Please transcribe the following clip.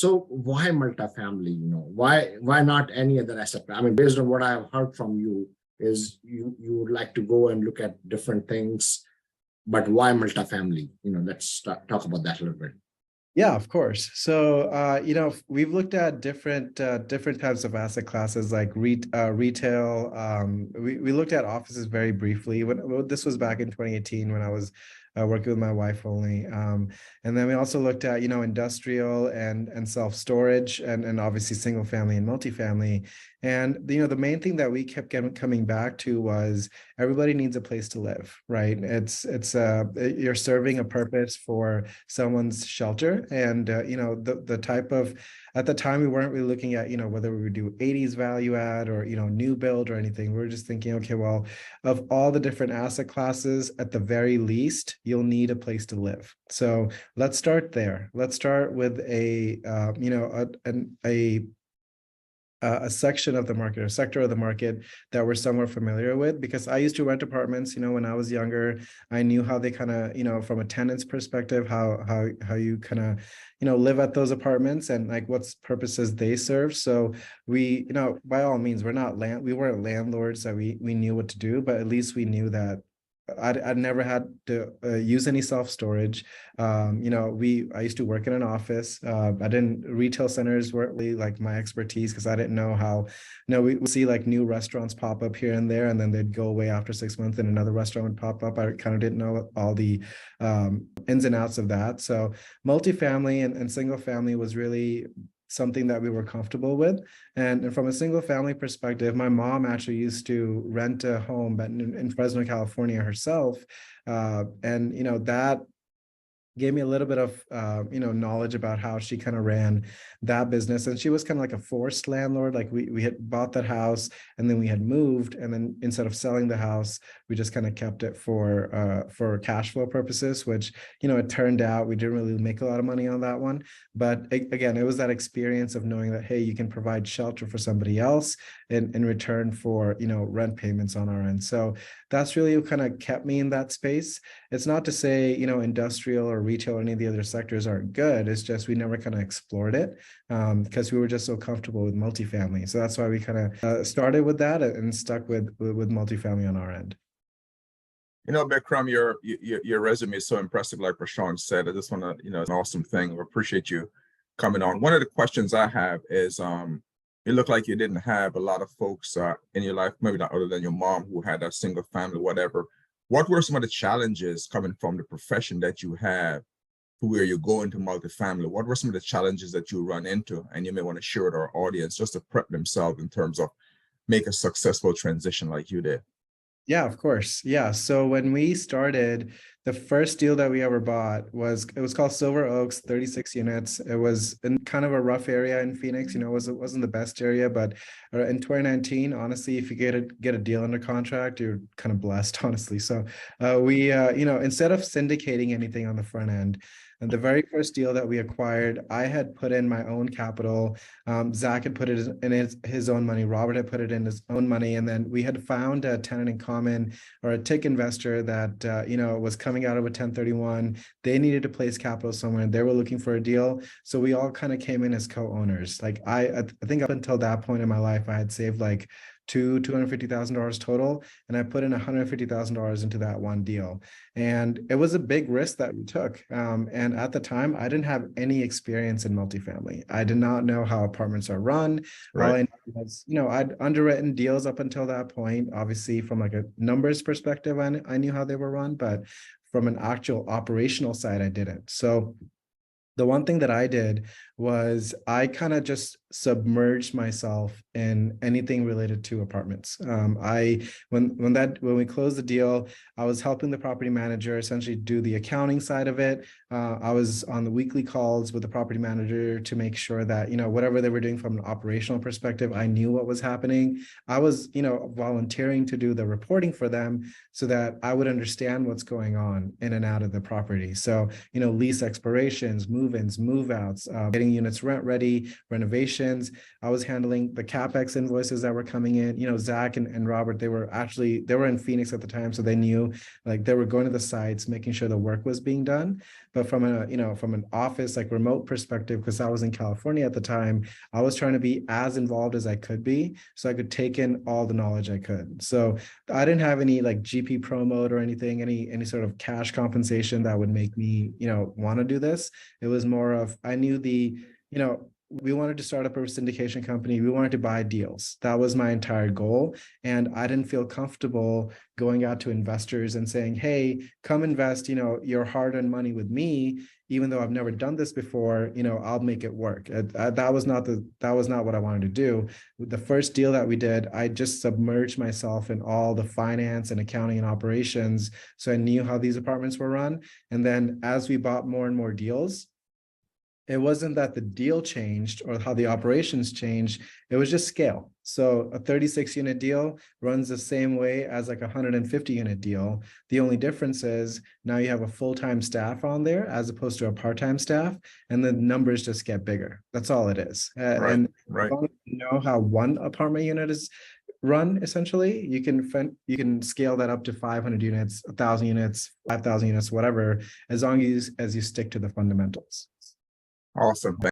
So why multifamily? Why not any other asset? I mean, based on what I've heard from you, is you would like to go and look at different things, but why multifamily? Let's talk about that a little bit. Yeah, of course. So, we've looked at different types of asset classes like retail. We looked at offices very briefly. This was back in 2018 when I was working with my wife only. And then we also looked at, industrial and self-storage and obviously single family and multifamily. And, the main thing that we kept coming back to was everybody needs a place to live, right? You're serving a purpose for someone's shelter. And, the type of, at the time, we weren't really looking at, whether we would do 80s value add or, new build or anything. We were just thinking, okay, well, of all the different asset classes, at the very least, you'll need a place to live. So let's start there. Let's start with a section of the market or sector of the market that we're somewhat familiar with, because I used to rent apartments, when I was younger. I knew how they kind of, from a tenant's perspective, how you kind of, live at those apartments and like what purposes they serve. So we, by all means, we weren't landlords that we knew what to do, but at least we knew that I'd never had to use any self-storage. I used to work in an office. Retail centers weren't really like my expertise because I didn't know how, we would see like new restaurants pop up here and there, and then they'd go away after 6 months and another restaurant would pop up. I kind of didn't know all the ins and outs of that. So multifamily and single family was really something that we were comfortable with. And from a single family perspective, my mom actually used to rent a home in Fresno, California herself. And that gave me a little bit of knowledge about how she kind of ran that business. And she was kind of like a forced landlord. Like we had bought that house and then we had moved, and then instead of selling the house, we just kind of kept it for cash flow purposes, which it turned out we didn't really make a lot of money on that one. But again, it was that experience of knowing that, hey, you can provide shelter for somebody else in return for rent payments on our end. So that's really what kind of kept me in that space. It's not to say industrial or retail or any of the other sectors aren't good. It's just we never kind of explored it because we were just so comfortable with multifamily. So that's why we kind of started with that and stuck with multifamily on our end. Bikram, your resume is so impressive. Like Prashant said, I just want to, it's an awesome thing. We appreciate you coming on. One of the questions I have is, it looked like you didn't have a lot of folks in your life, maybe not other than your mom, who had a single family, whatever. What were some of the challenges coming from the profession that you have to where you go into multifamily? What were some of the challenges that you run into? And you may want to share with our audience just to prep themselves in terms of make a successful transition like you did. Yeah, of course. Yeah. So when we started, the first deal that we ever bought was called Silver Oaks, 36 units. It was in kind of a rough area in Phoenix. It wasn't the best area, but in 2019, honestly, if you get a deal under contract, you're kind of blessed, honestly. So we instead of syndicating anything on the front end, and the very first deal that we acquired, I had put in my own capital. Zach had put it in his own money. Robert had put it in his own money. And then we had found a tenant in common or a TIC investor that, was coming out of a 1031. They needed to place capital somewhere and they were looking for a deal. So we all kind of came in as co-owners. Like I think up until that point in my life, I had saved like $250,000 total, and I put in $150,000 into that one deal. And it was a big risk that we took. And at the time, I didn't have any experience in multifamily. I did not know how apartments are run. Right. All I knew was, I'd underwritten deals up until that point. Obviously, from like a numbers perspective, I knew how they were run, but from an actual operational side, I didn't. So the one thing that I did was I kind of just submerged myself in anything related to apartments. When we closed the deal, I was helping the property manager essentially do the accounting side of it. I was on the weekly calls with the property manager to make sure that, whatever they were doing from an operational perspective, I knew what was happening. I was, volunteering to do the reporting for them so that I would understand what's going on in and out of the property. So, lease expirations, move-ins, move-outs, getting units rent ready, renovation, operations. I was handling the CapEx invoices that were coming in. You know, Zach and Robert, they were in Phoenix at the time, so they knew, like, they were going to the sites, making sure the work was being done. But from from an office, like, remote perspective, because I was in California at the time, I was trying to be as involved as I could be, so I could take in all the knowledge I could. So I didn't have any like GP promote or anything, any sort of cash compensation that would make me, want to do this. It was more of, I knew we wanted to start up a syndication company. We wanted to buy deals. That was my entire goal. And I didn't feel comfortable going out to investors and saying, hey, come invest, your hard-earned money with me, even though I've never done this before, I'll make it work. That was not what I wanted to do. With the first deal that we did, I just submerged myself in all the finance and accounting and operations. So I knew how these apartments were run. And then as we bought more and more deals, it wasn't that the deal changed or how the operations changed. It was just scale. So a 36 unit deal runs the same way as like a 150 unit deal. The only difference is now you have a full-time staff on there as opposed to a part-time staff, and the numbers just get bigger. That's all it is. And right. As long as you know how one apartment unit is run, essentially, you can scale that up to 500 units, 1,000 units, 5,000 units, whatever, as long as you stick to the fundamentals. Awesome.